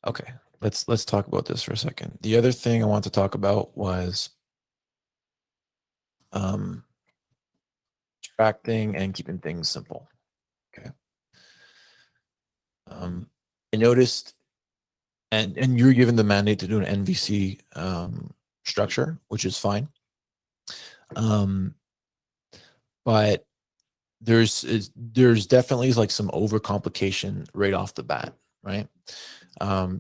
Okay, let's talk about this for a second. The other thing I want to talk about was abstracting and keeping things simple. Okay. I noticed, and you're given the mandate to do an NVC structure, which is fine. But there's definitely like some overcomplication right off the bat, right?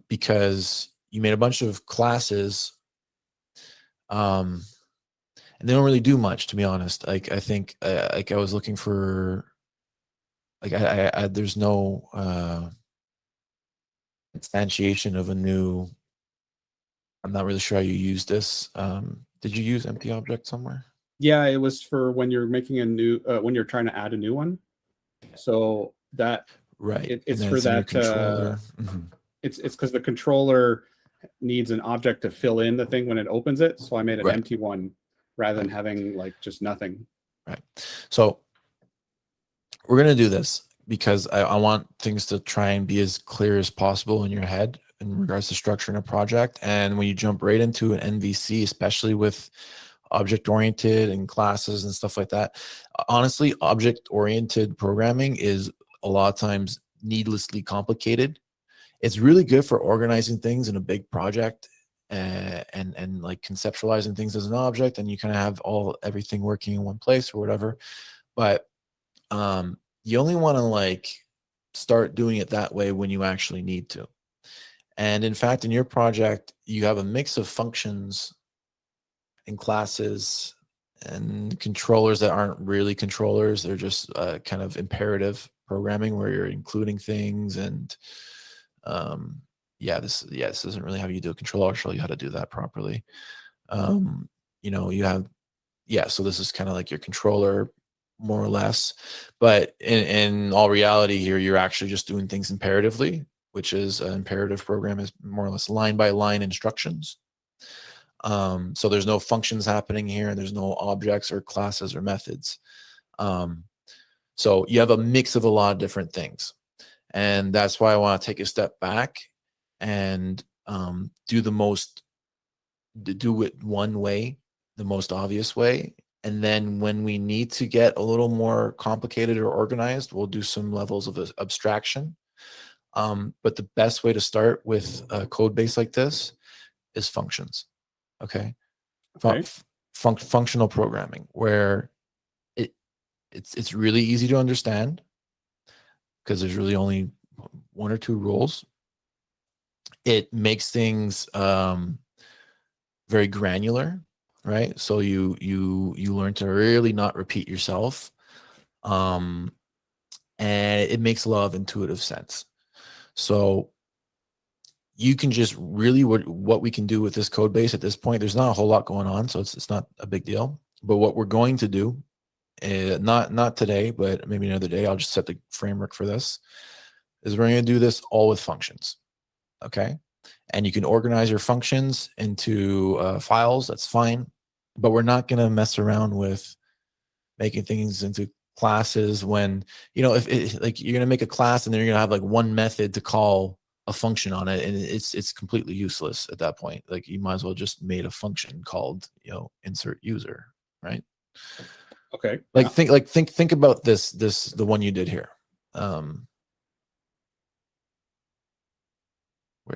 Because you made a bunch of classes, and they don't really do much, to be honest. Like I think, like I was looking for, like there's no instantiation of a new. I'm not really sure how you use this. Did you use empty object somewhere? Yeah, it was for when you're making a new when you're trying to add a new one. So that Right, and it's then for it's in your that. controller. Mhm. It's because the controller needs an object to fill in the thing when it opens it. So I made an Right, empty one rather than right, having like just nothing. right. So we're gonna do this because I want things to try and be as clear as possible in your head in regards to structuring a project. And when you jump right into an NVC, especially with object oriented and classes and stuff like that, honestly, object oriented programming is a lot of times needlessly complicated. It's really good for organizing things in a big project, and like conceptualizing things as an object, and you kind of have everything working in one place or whatever. But you only want to like start doing it that way when you actually need to. And in fact, in your project, you have a mix of functions and classes and controllers that aren't really controllers. They're just kind of imperative programming where you're including things. And um, this isn't really how you do a controller. I'll show you how to do that properly. You have, so this is kind of like your controller, more or less. But in all reality here, you're actually just doing things imperatively, which is an imperative program is more or less line by line instructions. So there's no functions happening here, and there's no objects or classes or methods. So you have a mix of a lot of different things. And that's why I want to take a step back and do it one way, the most obvious way. And then when we need to get a little more complicated or organized, we'll do some levels of abstraction. But the best way to start with a code base like this is functions. Okay. Okay. Functional programming, where it's really easy to understand because there's really only one or two rules. It makes things very granular, right? So you learn to really not repeat yourself, and it makes a lot of intuitive sense. So you can just really what we can do with this code base at this point. There's not a whole lot going on, so it's not a big deal. But what we're going to do, not today, but maybe another day, I'll just set the framework for this. Is we're going to do this all with functions, okay? And you can organize your functions into files. That's fine, but we're not going to mess around with making things into classes when, if like you're going to make a class and then you're going to have like one method to call a function on it, and it's completely useless at that point. Like you might as well just made a function called insert user, right? Okay. Like Yeah. think about the one you did here. Where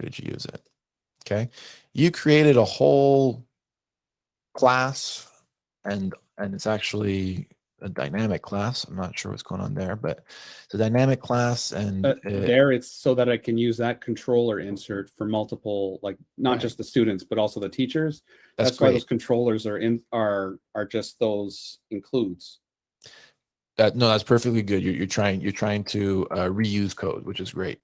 did you use it? Okay, you created a whole class, and it's actually a dynamic class. I'm not sure what's going on there, but it's a dynamic class, and There it's so that I can use that controller insert for multiple, like not right. just the students, but also the teachers. That's Why those great. controllers are just those includes. No, that's perfectly good. You're trying to reuse code, which is great.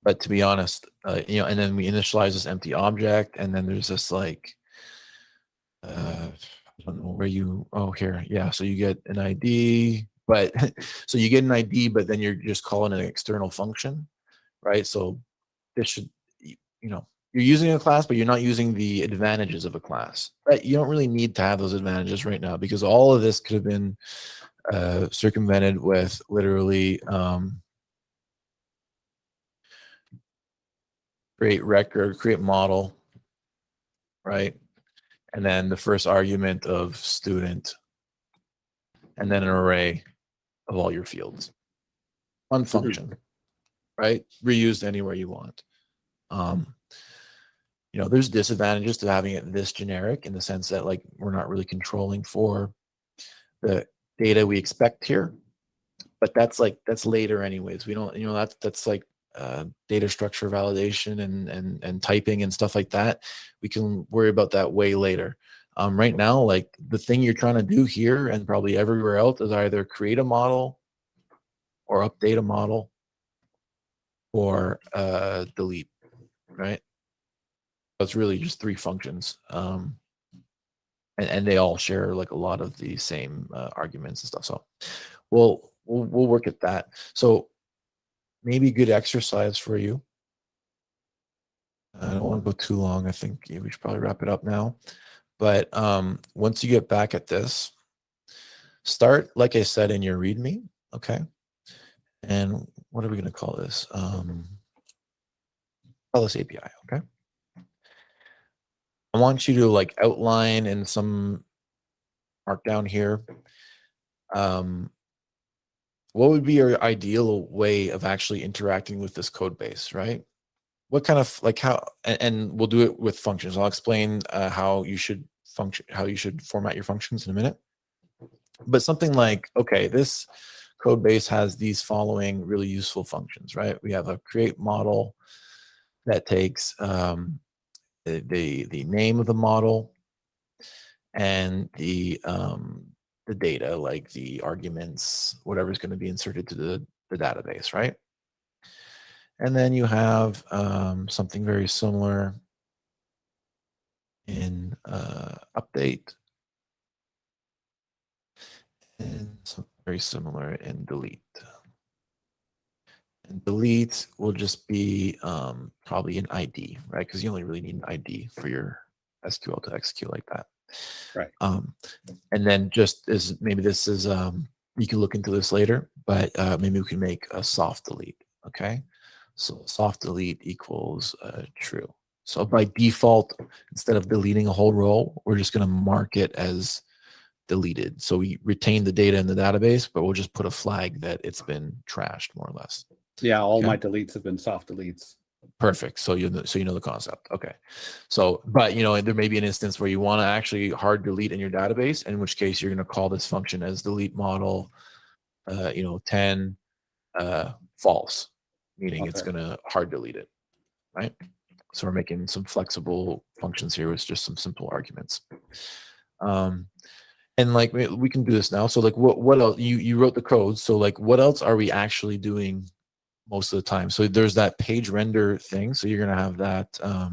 But to be honest, and then we initialize this empty object, and then there's this like, I don't know where here, yeah. So you get an ID, but so you get an ID, but then you're just calling an external function, right? So this should, you're using a class, but you're not using the advantages of a class, right? You don't really need to have those advantages right now because all of this could have been circumvented with literally create record, create model, right? And then the first argument of student, and then an array of all your fields. One function, right? Reused anywhere you want. You know, there's disadvantages to having it this generic in the sense that like we're not really controlling for the data we expect here, but that's later anyways. We don't, you know, that's like data structure validation and typing and stuff like that. We can worry about that way later. Right now, like the thing you're trying to do here and probably everywhere else is either create a model or update a model or delete, right? So it's really just three functions. And they all share like a lot of the same arguments and stuff. So we'll work at that. So maybe good exercise for you. I don't want to go too long. I think we should probably wrap it up now. But once you get back at this, start, like I said, in your README, okay? And what are we going to call this? Call this API, okay? I want you to like outline in some markdown here. What would be your ideal way of actually interacting with this code base, right? What kind of like how, and we'll do it with functions. I'll explain how you should function, how you should format your functions in a minute. But something like, okay, this code base has these following really useful functions, right? We have a create model that takes the name of the model and the data, like the arguments, whatever's going to be inserted to the database, right? And then you have something very similar in update and something very similar in delete. And delete will just be probably an ID, right? Because you only really need an ID for your SQL to execute like that. Right. And then just as maybe this is, you can look into this later, but maybe we can make a soft delete, okay? So soft delete equals true. So by default, instead of deleting a whole row, we're just going to mark it as deleted. So we retain the data in the database, but we'll just put a flag that it's been trashed more or less. Yeah, all my deletes have been soft deletes. Perfect. So you know the concept. Okay. So, but you know, there may be an instance where you want to actually hard delete in your database, in which case you're going to call this function as delete model, 10 false, meaning it's going to hard delete it, right? So we're making some flexible functions here with just some simple arguments. And like we can do this now. So like what else? You wrote the code. So like what else are we actually doing most of the time? So there's that page render thing. So you're gonna have that what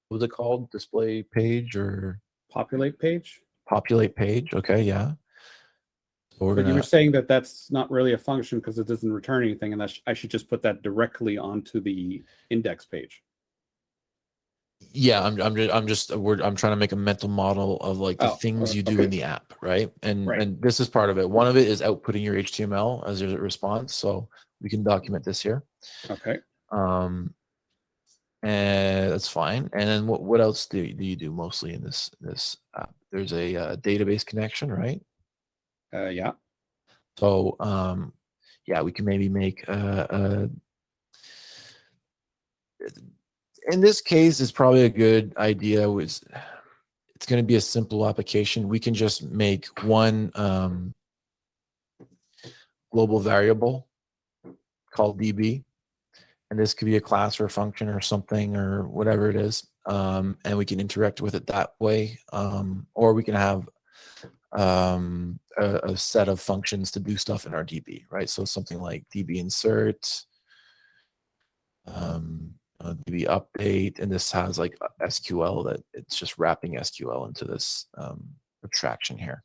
was it called? Display page or Populate page? Populate page. Okay, yeah. So But you were saying that that's not really a function because it doesn't return anything, and that I should just put that directly onto the index page. Yeah, I'm trying to make a mental model of like the things you do in the app, right? And this is part of it. One of it is outputting your HTML as a response. So we can document this here. Okay. And that's fine. And then what else do you do mostly in this app? There's a database connection, right? Yeah. So yeah, we can maybe make in this case, it's probably a good idea. It's going to be a simple application. We can just make one global variable called DB, and this could be a class or a function or something or whatever it is, and we can interact with it that way, or we can have a set of functions to do stuff in our DB, right? So something like DB insert, DB update, and this has like SQL that it's just wrapping SQL into this abstraction here.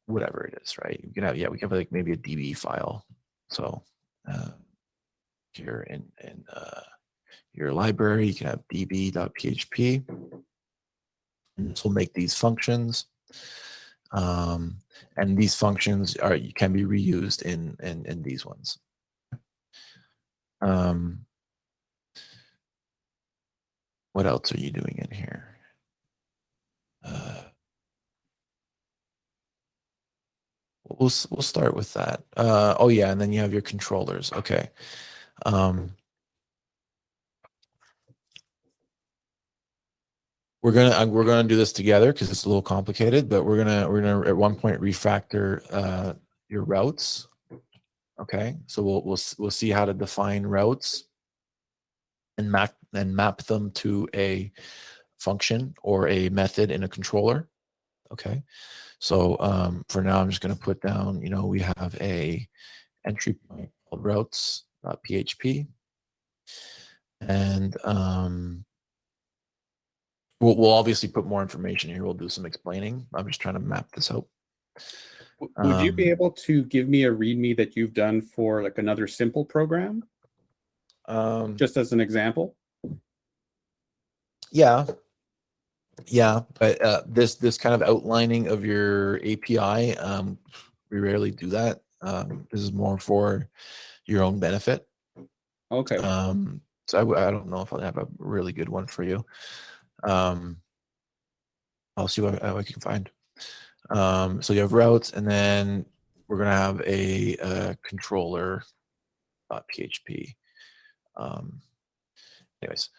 Whatever it is, right? You can have, we can have like maybe a DB file. So here in your library, you can have db.php. And this will make these functions. And these functions can be reused in these ones. What else are you doing in here? We'll start with that. Oh yeah, and then you have your controllers. Okay. We're gonna do this together because it's a little complicated, but we're gonna at one point refactor your routes. Okay, so we'll see how to define routes and map them to a function or a method in a controller. Okay, so for now I'm just gonna put down, you know, we have a entry point called routes.php, and we'll obviously put more information here. We'll do some explaining. I'm just trying to map this out. Would you be able to give me a README that you've done for like another simple program? Just as an example? Yeah, but this kind of outlining of your API, we rarely do that. This is more for your own benefit. Okay. So I don't know if I'll have a really good one for you. I'll see what I can find. So you have routes, and then we're gonna have a controller.php. Anyways,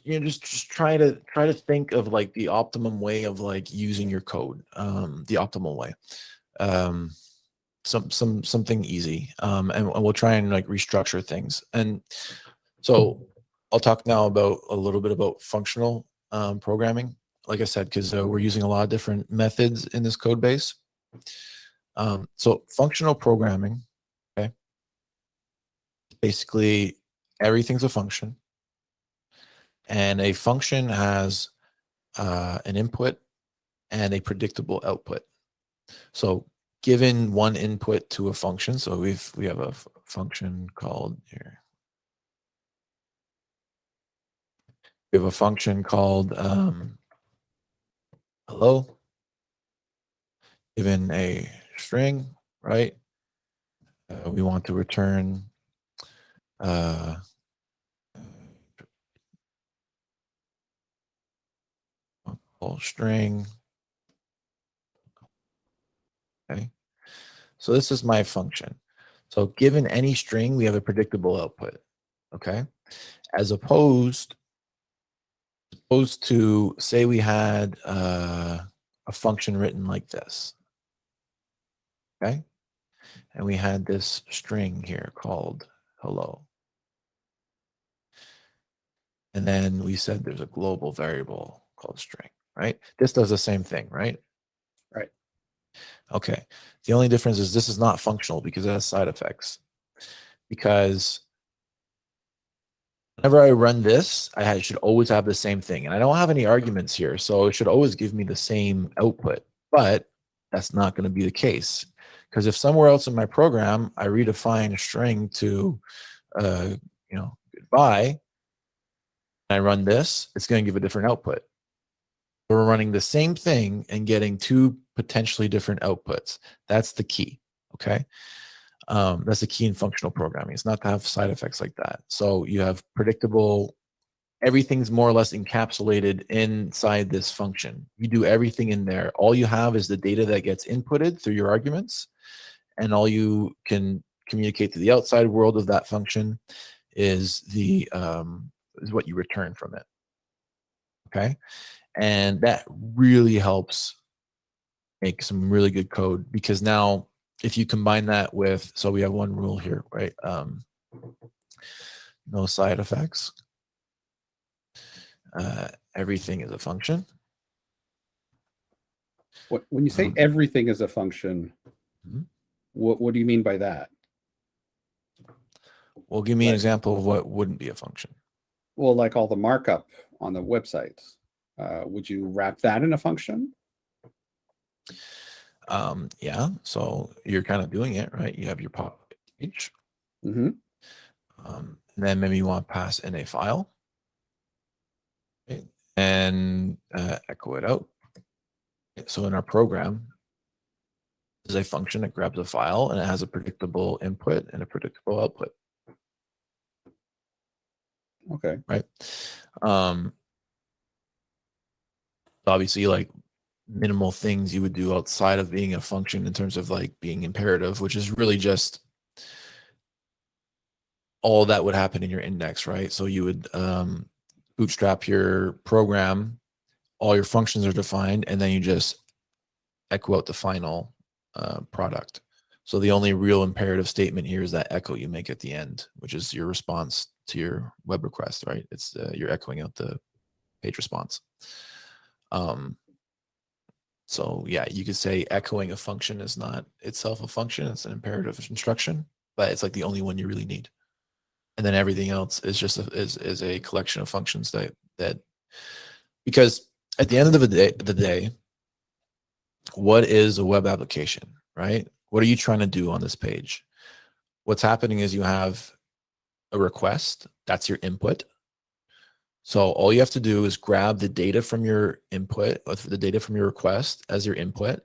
you know, just try to think of like the optimum way of like using your code, the optimal way. Something easy, and we'll try and like restructure things. And so I'll talk now about a little bit about functional programming, like I said, because we're using a lot of different methods in this code base. So functional programming, okay, basically everything's a function, and a function has an input and a predictable output. So given one input to a function, so we have a function called here. We have a function called hello, given a string, right? We want to return whole string. Okay, so this is my function. So given any string, we have a predictable output. Okay, as opposed to say we had a function written like this. Okay, and we had this string here called hello. And then we said there's a global variable called string, right? This does the same thing, right? Right. Okay. The only difference is this is not functional because it has side effects. Because whenever I run this, I should always have the same thing. And I don't have any arguments here, so it should always give me the same output. But that's not going to be the case. Because if somewhere else in my program, I redefine a string to, goodbye, and I run this, it's going to give a different output. We're running the same thing and getting two potentially different outputs. That's the key. Okay. That's the key in functional programming. It's not to have side effects like that. So you have predictable, everything's more or less encapsulated inside this function. You do everything in there. All you have is the data that gets inputted through your arguments, and all you can communicate to the outside world of that function is is what you return from it. Okay. And that really helps make some really good code, because now if you combine that with, so we have one rule here, right? No side effects. Everything is a function. When you say everything is a function, what do you mean by that? Well, give me an example of what wouldn't be a function. Well, like all the markup on the website. Would you wrap that in a function? Yeah, so you're kind of doing it, right? You have your pop page. Mm-hmm. And then maybe you want to pass in a file, right? And echo it out. So in our program, there's a function that grabs a file and it has a predictable input and a predictable output. Okay. Right. Obviously, like minimal things you would do outside of being a function in terms of like being imperative, which is really just all that would happen in your index, right? So you would bootstrap your program, all your functions are defined, and then you just echo out the final product. So the only real imperative statement here is that echo you make at the end, which is your response to your web request, right? It's you're echoing out the page response. So yeah, you could say echoing a function is not itself a function; it's an imperative instruction, but it's like the only one you really need. And then everything else is just is a collection of functions that because at the end of the day, what is a web application, right? What are you trying to do on this page? What's happening is you have a request, that's your input. So all you have to do is grab the data from your input, or the data from your request as your input,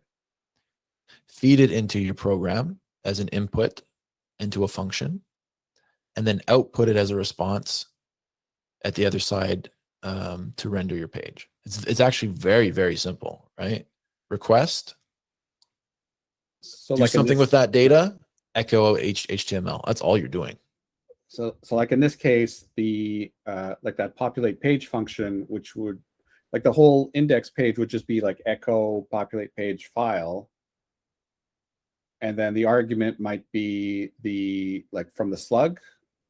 feed it into your program as an input into a function, and then output it as a response at the other side to render your page. It's actually very, very simple, right? Request, So do like something with that data, echo HTML. That's all you're doing. So like in this case, the like that populate page function, which would like the whole index page would just be like echo populate page file. And then the argument might be the like from the slug,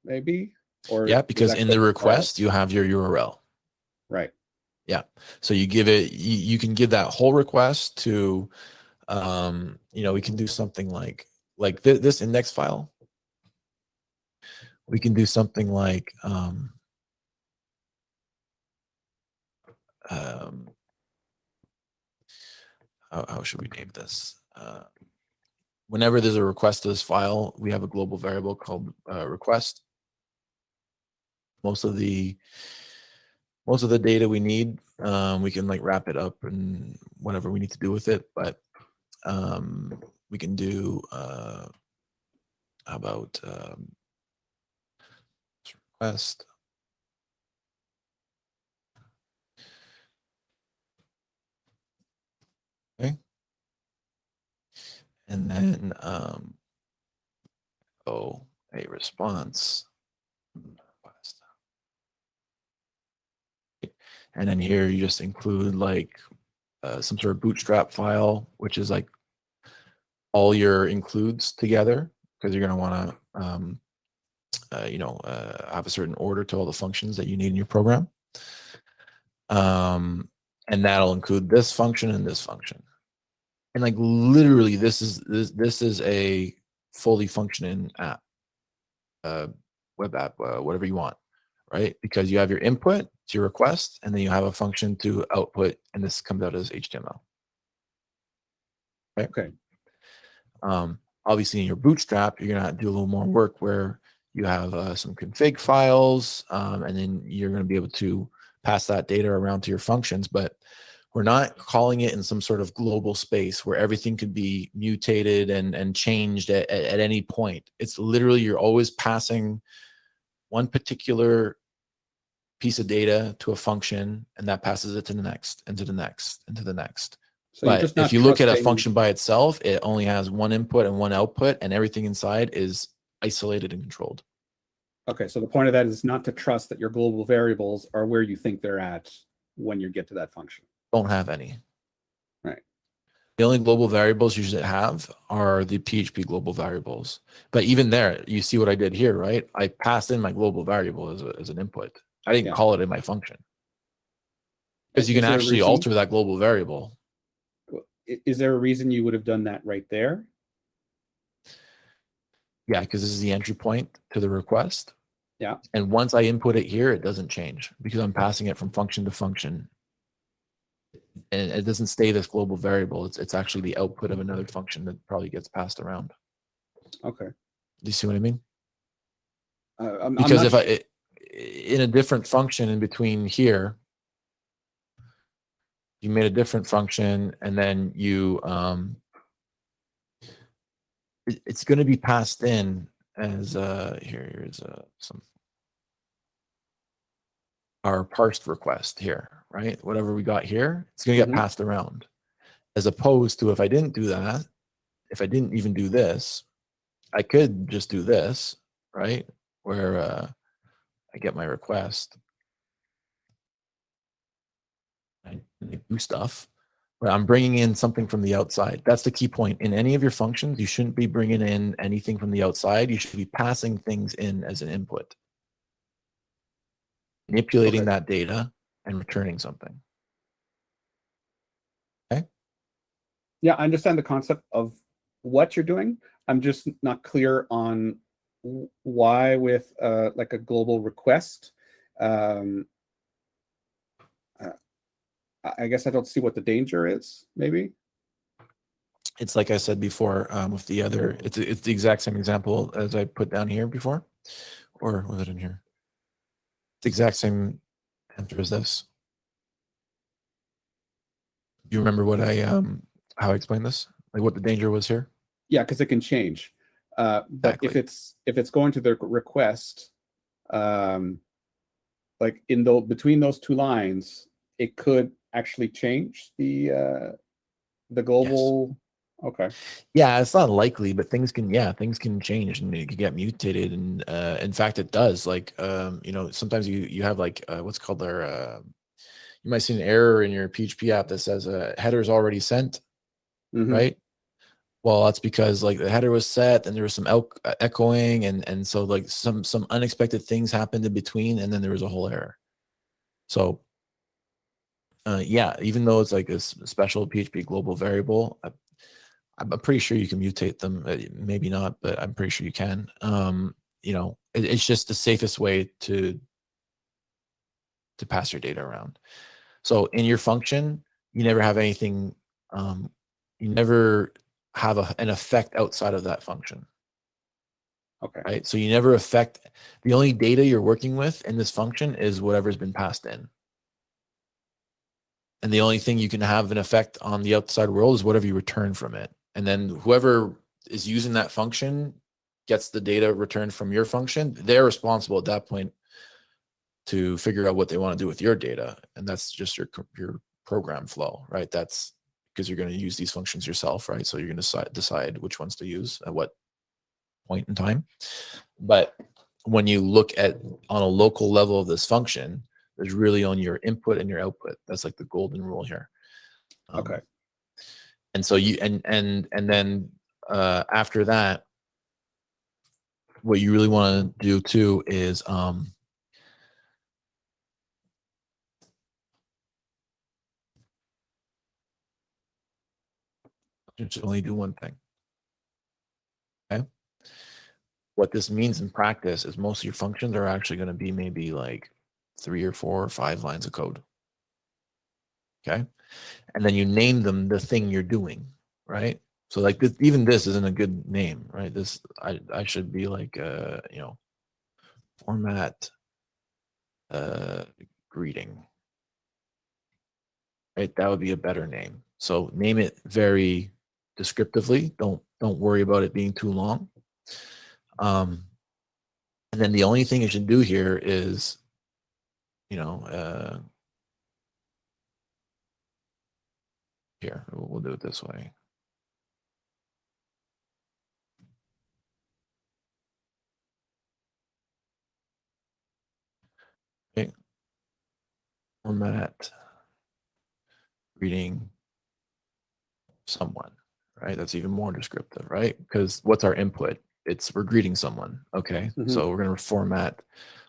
maybe? Or yeah, because in the request, you have your URL. Right. Yeah. So you give it, you can give that whole request to, we can do something like this index file. We can do something like, how should we name this? Whenever there's a request to this file, we have a global variable called request. Most of the data we need, we can like wrap it up and whatever we need to do with it. But we can do how about request. Okay. And then a response. And then here you just include like some sort of bootstrap file, which is like all your includes together, because you're going to want to, have a certain order to all the functions that you need in your program. And that'll include this function and this function. And like literally, this is a fully functioning app, web app, whatever you want, right? Because you have your input to your request, and then you have a function to output, and this comes out as HTML. Right? Okay. Obviously, in your Bootstrap, you're gonna do a little more work where you have some config files, and then you're gonna be able to pass that data around to your functions. But we're not calling it in some sort of global space where everything could be mutated and changed at any point. It's literally you're always passing one particular piece of data to a function, and that passes it to the next, and to the next, and to the next. So but if you look at a function by itself, it only has one input and one output, and everything inside is isolated and controlled. Okay, so the point of that is not to trust that your global variables are where you think they're at when you get to that function. Don't have any. Right. The only global variables you should have are the PHP global variables. But even there, you see what I did here, right? I passed in my global variable as an input. I didn't call it in my function. Because you can actually alter that global variable. Is there a reason you would have done that right there? Yeah, because this is the entry point to the request. Yeah. And once I input it here, it doesn't change because I'm passing it from function to function. And it doesn't stay this global variable. It's actually the output of another function that probably gets passed around. Okay. Do you see what I mean? Because if in a different function in between here, you made a different function, and then you it's going to be passed in as here's some. our parsed request here, right? Whatever we got here, it's going to get passed around. As opposed to if I didn't do that, if I didn't even do this, I could just do this, right? Where I get my request, I do stuff, but I'm bringing in something from the outside. That's the key point. In any of your functions, you shouldn't be bringing in anything from the outside. You should be passing things in as an input, manipulating that data and returning something. Okay. Yeah, I understand the concept of what you're doing. I'm just not clear on why with like a global request. I guess I don't see what the danger is, maybe. It's like I said before with the other, it's the exact same example as I put down here before, or was it in here? It's the exact same answer as this. Do you remember what I how I explained this? Like what the danger was here? Yeah, because it can change. But Exactly. if it's going to the request, like between those two lines, it could actually change the global. Yes. Okay. Yeah, it's not likely, but things can change and it can get mutated. And in fact, it does. Like sometimes you have like what's called their you might see an error in your PHP app that says header's already sent, right? Well, that's because like the header was set and there was some echoing and so like some unexpected things happened in between and then there was a whole error. So yeah, even though it's like a special PHP global variable, I'm pretty sure you can mutate them. Maybe not, but I'm pretty sure you can. It's just the safest way to pass your data around. So in your function, you never have anything. You never have an effect outside of that function. Okay. Right. So you never affect. The only data you're working with in this function is whatever's been passed in. And the only thing you can have an effect on the outside world is whatever you return from it. And then whoever is using that function gets the data returned from your function. They're responsible at that point to figure out what they want to do with your data. And that's just your program flow, right? That's because you're going to use these functions yourself, right? So you're going to decide which ones to use at what point in time. But when you look at on a local level of this function, there's really only your input and your output. That's like the golden rule here. Okay. And so you and then after that, what you really want to do too is just only do one thing. Okay. What this means in practice is most of your functions are actually going to be maybe like 3 or 4 or 5 lines of code. Okay. And then you name them the thing you're doing, right? So like this, even this isn't a good name, right? This I should be like format greeting. Right? That would be a better name. So name it very descriptively. Don't worry about it being too long. And then the only thing you should do here is, here, we'll do it this way. Okay. Format greeting someone, right? That's even more descriptive, right? Because what's our input? We're greeting someone. Okay. So we're going to format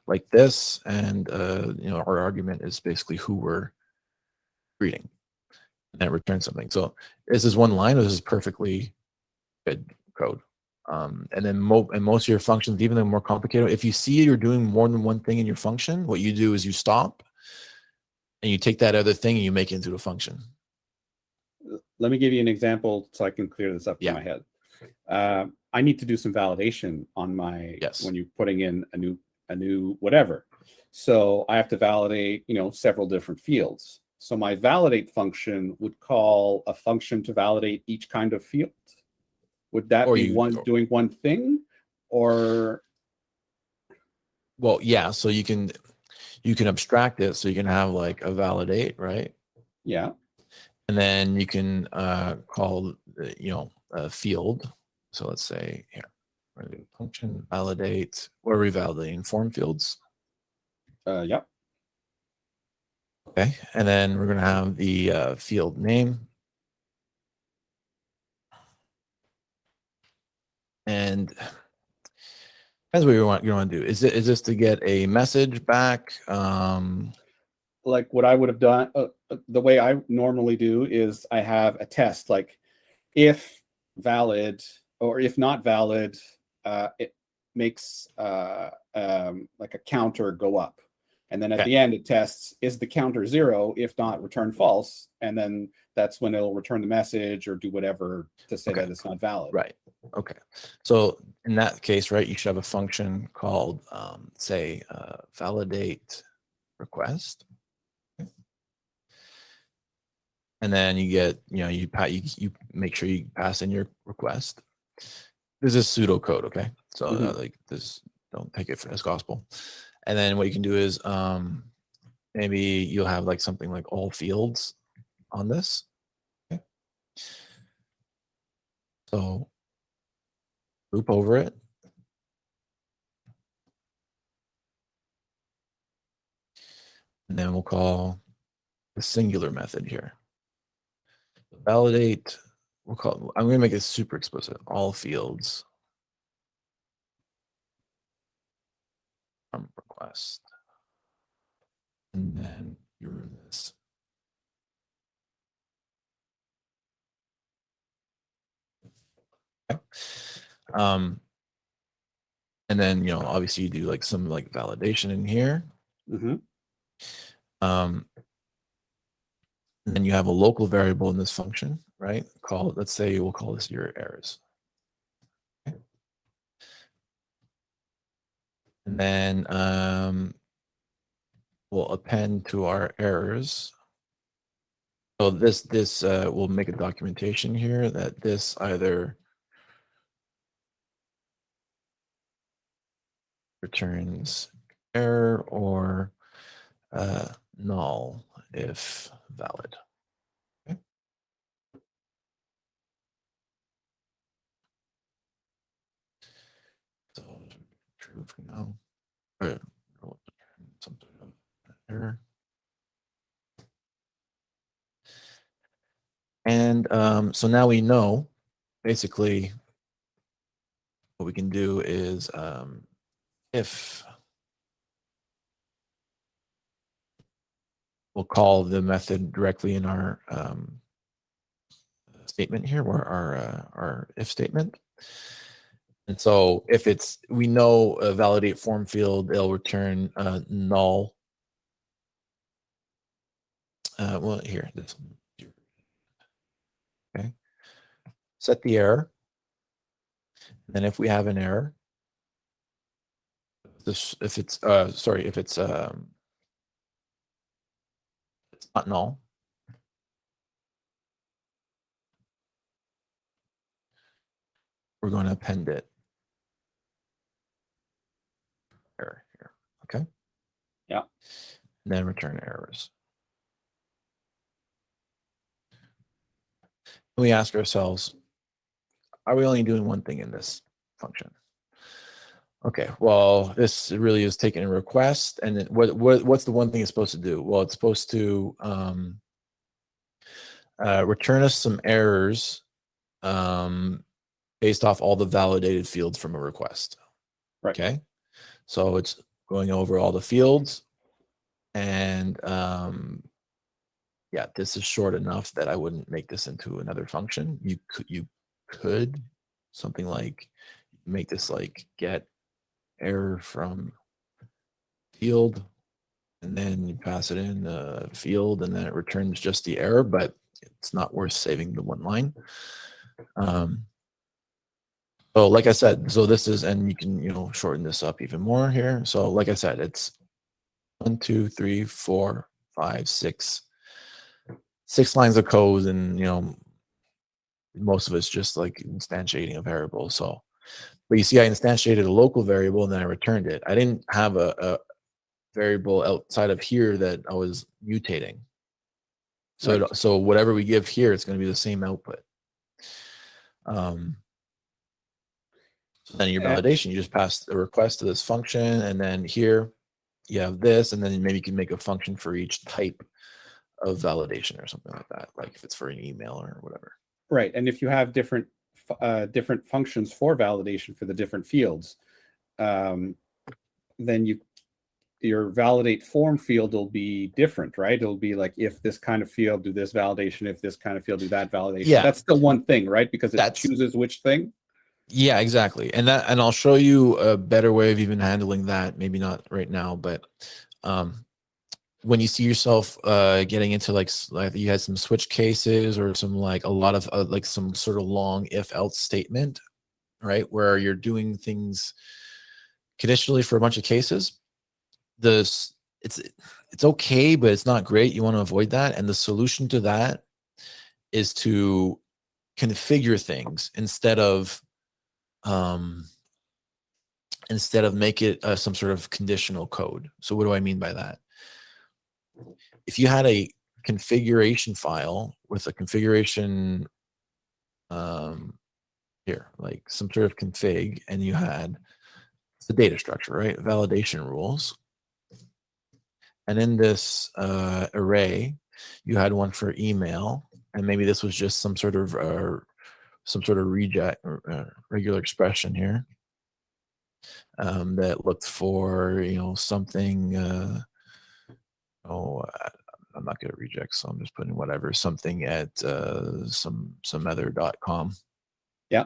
like this. And, our argument is basically who we're greeting. And it returns something. So this is one line. This is perfectly good code. And then most of your functions, even though more complicated, if you see you're doing more than one thing in your function, what you do is you stop and you take that other thing and you make it into a function. Let me give you an example so I can clear this up in my head. I need to do some validation on my when you're putting in a new whatever. So I have to validate, several different fields. So my validate function would call a function to validate each kind of field. Would that be doing one thing, or? Well, yeah. So you can you can abstract it so you can have like a validate, right? Yeah. And then you can call a field. So let's say here, function validate. What are we validating? Form fields. Yep. Okay, and then we're going to have the field name. And that's what you want to do. Is this to get a message back? Like what I would have done, the way I normally do is I have a test, like if valid or if not valid, it makes like a counter go up. And then at Okay. the end, it tests, is the counter 0? If not, return false. And then that's when it'll return the message or do whatever to say that it's not valid. Right. Okay. So in that case, right, you should have a function called, say, validate request. And then you get, you make sure you pass in your request. This is pseudocode, okay? So like this, don't take it as gospel. And then what you can do is maybe you'll have like something like all fields on this. Okay. So loop over it. And then we'll call the singular method here. Validate, I'm going to make it super explicit. All fields from request. And then you run this. Okay. And then, obviously you do like some like validation in here. And then you have a local variable in this function, right? Let's say we'll call this your errors. Okay. And then we'll append to our errors. So this will make a documentation here that this either returns error or null if valid. Okay. So true for now. Something error. And so now we know basically what we can do is if we'll call the method directly in our statement here, or our if statement. And so if we know a validate form field, it'll return null. Well, here, this one. Okay. Set the error. And then if we have an error, if it's not null, we're going to append it. Error here. Okay. Yeah. And then return errors. And we ask ourselves, are we only doing one thing in this function? Okay, well, this really is taking a request, and then what's the one thing it's supposed to do? Well, it's supposed to return us some errors based off all the validated fields from a request. Right. Okay, so it's going over all the fields, and yeah, this is short enough that I wouldn't make this into another function. You could something like make this like get error from field, and then you pass it in the field, and then it returns just the error, but it's not worth saving the one line. So like I said, so this is, and you can shorten this up even more here. So like I said, it's 1, 2, 3, 4, 5, 6 lines of code, and most of it's just like instantiating a variable. So, but you see, I instantiated a local variable and then I returned it. I didn't have a variable outside of here that I was mutating. So Right. so whatever we give here, it's going to be the same output. So then your validation, you just pass a request to this function, and then here you have this, and then maybe you can make a function for each type of validation or something like that, like if it's for an email or whatever. Right. And if you have different functions for validation for the different fields, then your validate form field will be different, right? It'll be like, if this kind of field, do this validation. If this kind of field, do that validation. Yeah. That's still one thing, right? Because it chooses which thing. Yeah, exactly. And I'll show you a better way of even handling that. Maybe not right now, but when you see yourself getting into like you had some switch cases or some like a lot of like some sort of long if else statement, right? Where you're doing things conditionally for a bunch of cases. It's okay, but it's not great. You want to avoid that. And the solution to that is to configure things instead of make it some sort of conditional code. So what do I mean by that? If you had a configuration file with a configuration here, like some sort of config, and you had the data structure, right? Validation rules. And in this array, you had one for email, and maybe this was just some sort of reject regular expression here that looked for something. I'm not going to reject, so I'm just putting whatever, something at some other.com. Yeah.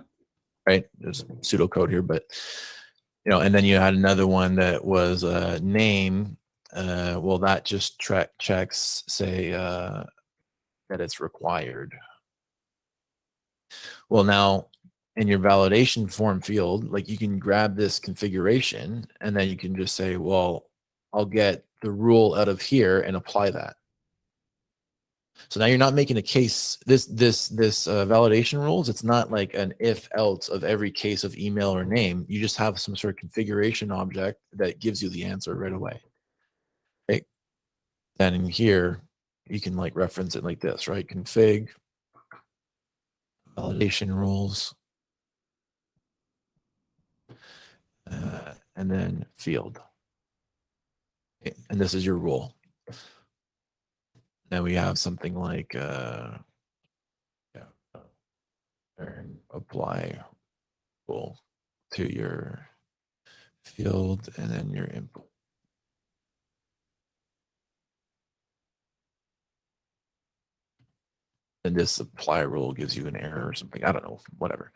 Right. There's pseudocode here, but and then you had another one that was name. Well, that just checks, say that it's required. Well, now in your validation form field, like you can grab this configuration and then you can just say, well, I'll get the rule out of here and apply that. So now you're not making a case. This validation rules, it's not like an if else of every case of email or name. You just have some sort of configuration object that gives you the answer right away. Okay. Then in here, you can like reference it like this, right? Config validation rules, and then field. Okay. And this is your rule. Then we have something like apply rule to your field and then your input. And this apply rule gives you an error or something. I don't know, whatever.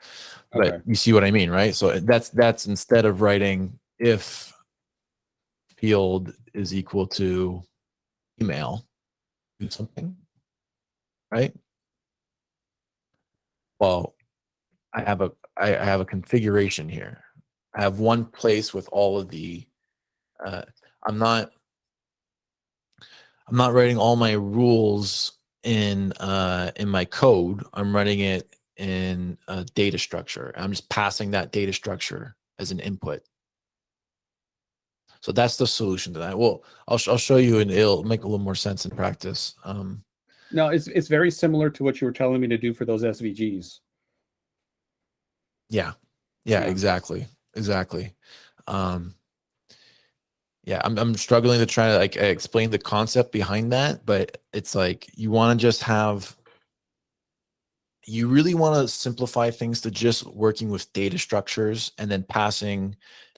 Okay. But you see what I mean, right? So that's instead of writing if field is equal to email, do something, right? Well, I have a configuration here. I have one place with all of the I'm not writing all my rules in my code. I'm writing it in a data structure. I'm just passing that data structure as an input. So that's the solution to that. Well, I'll show you, and it'll make a little more sense in practice. No, it's very similar to what you were telling me to do for those SVGs. Yeah, exactly. Yeah, I'm struggling to try to like explain the concept behind that, but it's like you want to just have. You really want to simplify things to just working with data structures and then passing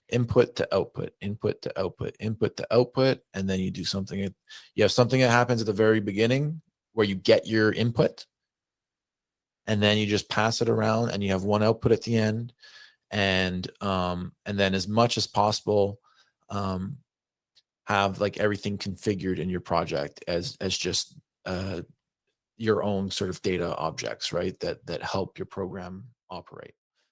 input to output, input to output, input to output, and then you do something. You have something that happens at the very beginning where you get your input, and then you just pass it around, and you have one output at the end, and then as much as possible, have like everything configured in your project as just your own sort of data objects, right? That help your program operate.